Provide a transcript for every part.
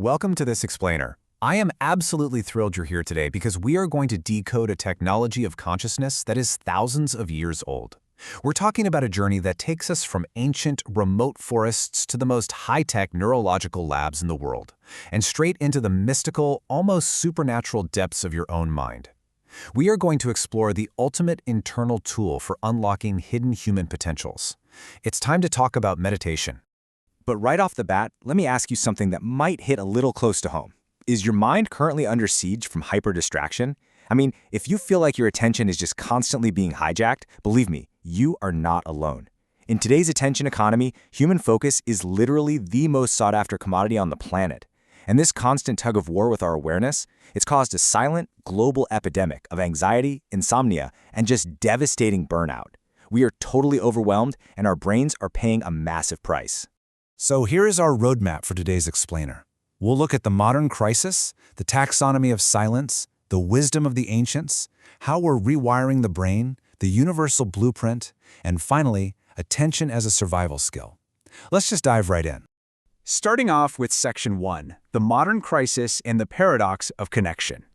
Welcome to this explainer. I am absolutely thrilled you're here today because we are going to decode a technology of consciousness that is thousands of years old. We're talking about a journey that takes us from ancient, remote forests to the most high-tech neurological labs in the world, and straight into the mystical, almost supernatural depths of your own mind. We are going to explore the ultimate internal tool for unlocking hidden human potentials. It's time to talk about meditation. But right off the bat, let me ask you something that might hit a little close to home. Is your mind currently under siege from hyper-distraction? I mean, if you feel like your attention is just constantly being hijacked, believe me, you are not alone. In today's attention economy, human focus is literally the most sought-after commodity on the planet. And this constant tug of war with our awareness, it's caused a silent, global epidemic of anxiety, insomnia, and just devastating burnout. We are totally overwhelmed, and our brains are paying a massive price. So here is our roadmap for today's explainer. We'll look at the modern crisis, the taxonomy of silence, the wisdom of the ancients, how we're rewiring the brain, the universal blueprint, and finally, attention as a survival skill. Let's just dive right in. Starting off with Section 1, the modern crisis and the paradox of connection.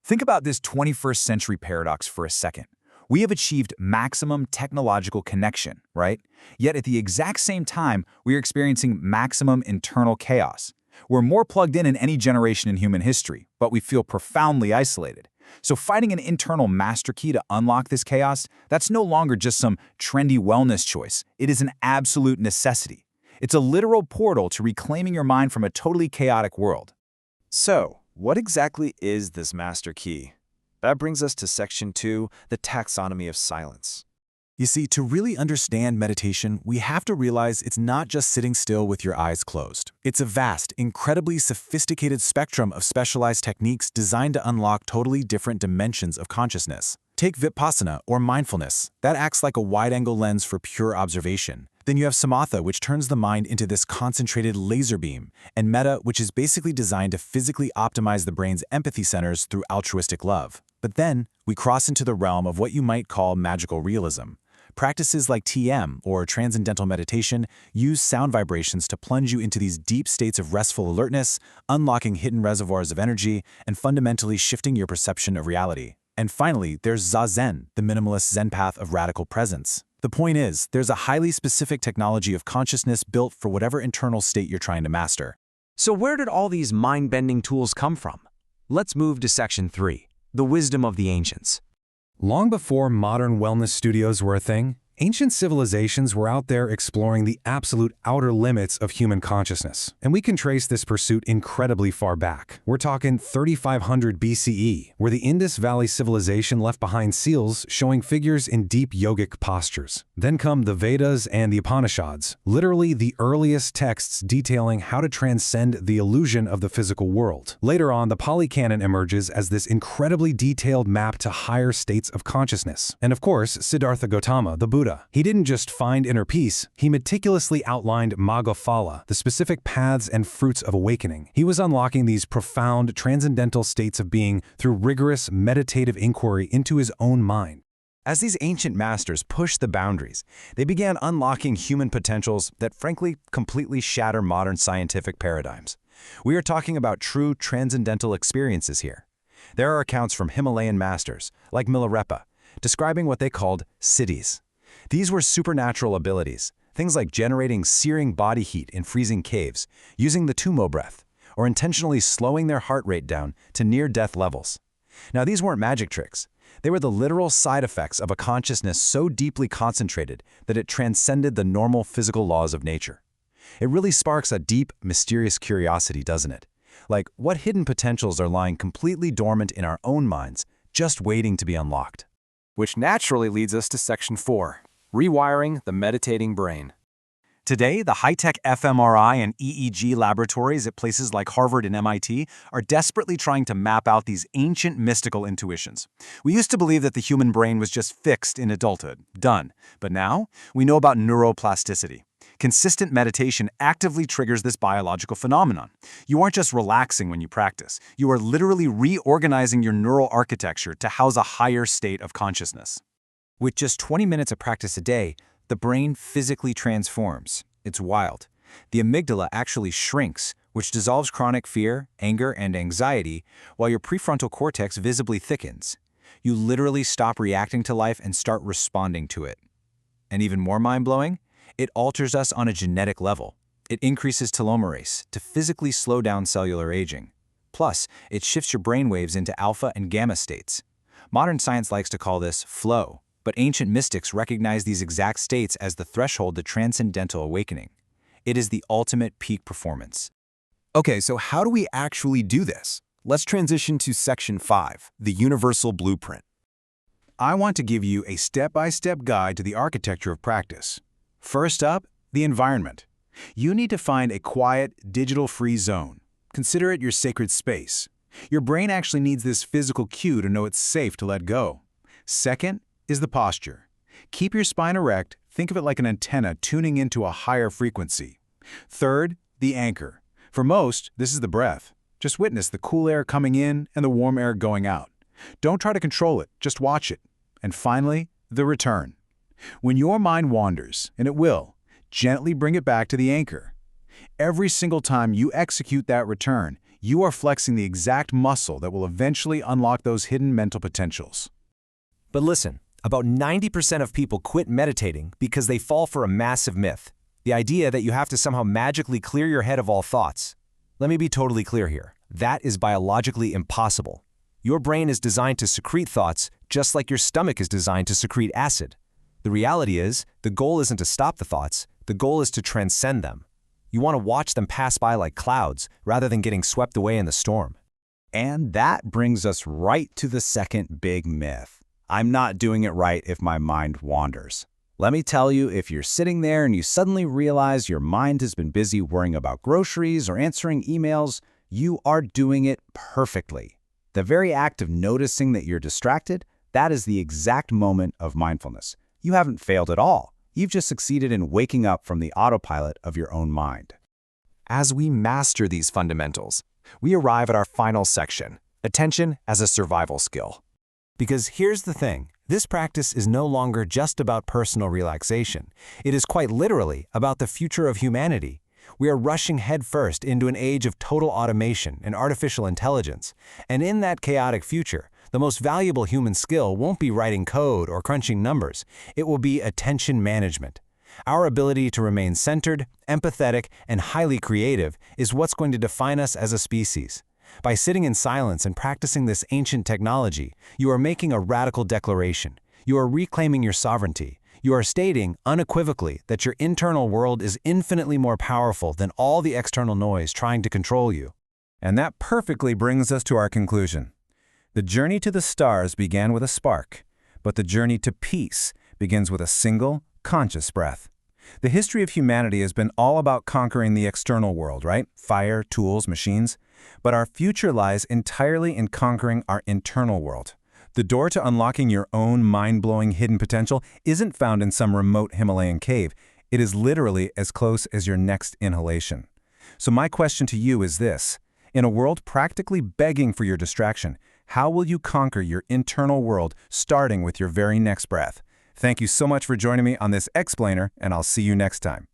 Think about this 21st century paradox for a second. We have achieved maximum technological connection, right? Yet at the exact same time, we are experiencing maximum internal chaos. We're more plugged in any generation in human history, but we feel profoundly isolated. So finding an internal master key to unlock this chaos, that's no longer just some trendy wellness choice. It is an absolute necessity. It's a literal portal to reclaiming your mind from a totally chaotic world. So, what exactly is this master key? That brings us to Section 2, the taxonomy of silence. You see, to really understand meditation, we have to realize it's not just sitting still with your eyes closed. It's a vast, incredibly sophisticated spectrum of specialized techniques designed to unlock totally different dimensions of consciousness. Take Vipassana, or mindfulness. That acts like a wide-angle lens for pure observation. Then you have Samatha, which turns the mind into this concentrated laser beam, and Metta, which is basically designed to physically optimize the brain's empathy centers through altruistic love. But then, we cross into the realm of what you might call magical realism. Practices like TM, or transcendental meditation, use sound vibrations to plunge you into these deep states of restful alertness, unlocking hidden reservoirs of energy, and fundamentally shifting your perception of reality. And finally, there's Zazen, the minimalist Zen path of radical presence. The point is, there's a highly specific technology of consciousness built for whatever internal state you're trying to master. So where did all these mind-bending tools come from? Let's move to Section 3, the wisdom of the ancients. Long before modern wellness studios were a thing, ancient civilizations were out there exploring the absolute outer limits of human consciousness. And we can trace this pursuit incredibly far back. We're talking 3500 BCE, where the Indus Valley civilization left behind seals showing figures in deep yogic postures. Then come the Vedas and the Upanishads, literally the earliest texts detailing how to transcend the illusion of the physical world. Later on, the Pali Canon emerges as this incredibly detailed map to higher states of consciousness. And of course, Siddhartha Gautama, the Buddha. He didn't just find inner peace, he meticulously outlined Magga-Phala, the specific paths and fruits of awakening. He was unlocking these profound, transcendental states of being through rigorous, meditative inquiry into his own mind. As these ancient masters pushed the boundaries, they began unlocking human potentials that frankly completely shatter modern scientific paradigms. We are talking about true transcendental experiences here. There are accounts from Himalayan masters, like Milarepa, describing what they called siddhis. These were supernatural abilities, things like generating searing body heat in freezing caves, using the Tumo breath, or intentionally slowing their heart rate down to near-death levels. Now, these weren't magic tricks. They were the literal side effects of a consciousness so deeply concentrated that it transcended the normal physical laws of nature. It really sparks a deep, mysterious curiosity, doesn't it? Like, what hidden potentials are lying completely dormant in our own minds, just waiting to be unlocked? Which naturally leads us to Section 4, rewiring the meditating brain. Today, the high-tech fMRI and EEG laboratories at places like Harvard and MIT are desperately trying to map out these ancient mystical intuitions. We used to believe that the human brain was just fixed in adulthood, done. But now, we know about neuroplasticity. Consistent meditation actively triggers this biological phenomenon. You aren't just relaxing when you practice. You are literally reorganizing your neural architecture to house a higher state of consciousness. With just 20 minutes of practice a day, the brain physically transforms. It's wild. The amygdala actually shrinks, which dissolves chronic fear, anger, and anxiety, while your prefrontal cortex visibly thickens. You literally stop reacting to life and start responding to it. And even more mind-blowing, it alters us on a genetic level. It increases telomerase to physically slow down cellular aging. Plus, it shifts your brainwaves into alpha and gamma states. Modern science likes to call this flow, but ancient mystics recognize these exact states as the threshold to transcendental awakening. It is the ultimate peak performance. Okay, so how do we actually do this? Let's transition to Section 5, the Universal Blueprint. I want to give you a step-by-step guide to the architecture of practice. First up, the environment. You need to find a quiet, digital-free zone. Consider it your sacred space. Your brain actually needs this physical cue to know it's safe to let go. Second is the posture. Keep your spine erect. Think of it like an antenna tuning into a higher frequency. Third, the anchor. For most, this is the breath. Just witness the cool air coming in and the warm air going out. Don't try to control it, just watch it. And finally, the return. When your mind wanders, and it will, gently bring it back to the anchor. Every single time you execute that return, you are flexing the exact muscle that will eventually unlock those hidden mental potentials. But listen, about 90% of people quit meditating because they fall for a massive myth. The idea that you have to somehow magically clear your head of all thoughts. Let me be totally clear here. That is biologically impossible. Your brain is designed to secrete thoughts just like your stomach is designed to secrete acid. The reality is, the goal isn't to stop the thoughts, the goal is to transcend them. You want to watch them pass by like clouds rather than getting swept away in the storm. And that brings us right to the second big myth. I'm not doing it right if my mind wanders. Let me tell you, if you're sitting there and you suddenly realize your mind has been busy worrying about groceries or answering emails, you are doing it perfectly. The very act of noticing that you're distracted, that is the exact moment of mindfulness. You haven't failed at all. You've just succeeded in waking up from the autopilot of your own mind. As we master these fundamentals, we arrive at our final section, attention as a survival skill. Because here's the thing, this practice is no longer just about personal relaxation. It is quite literally about the future of humanity. We are rushing headfirst into an age of total automation and artificial intelligence. And in that chaotic future, the most valuable human skill won't be writing code or crunching numbers. It will be attention management. Our ability to remain centered, empathetic, and highly creative is what's going to define us as a species. By sitting in silence and practicing this ancient technology, you are making a radical declaration. You are reclaiming your sovereignty. You are stating unequivocally that your internal world is infinitely more powerful than all the external noise trying to control you. And that perfectly brings us to our conclusion. The journey to the stars began with a spark, but the journey to peace begins with a single, conscious breath. The history of humanity has been all about conquering the external world, right? Fire, tools, machines. But our future lies entirely in conquering our internal world. The door to unlocking your own mind-blowing hidden potential isn't found in some remote Himalayan cave. It is literally as close as your next inhalation. So my question to you is this. In a world practically begging for your distraction, how will you conquer your internal world starting with your very next breath? Thank you so much for joining me on this explainer, and I'll see you next time.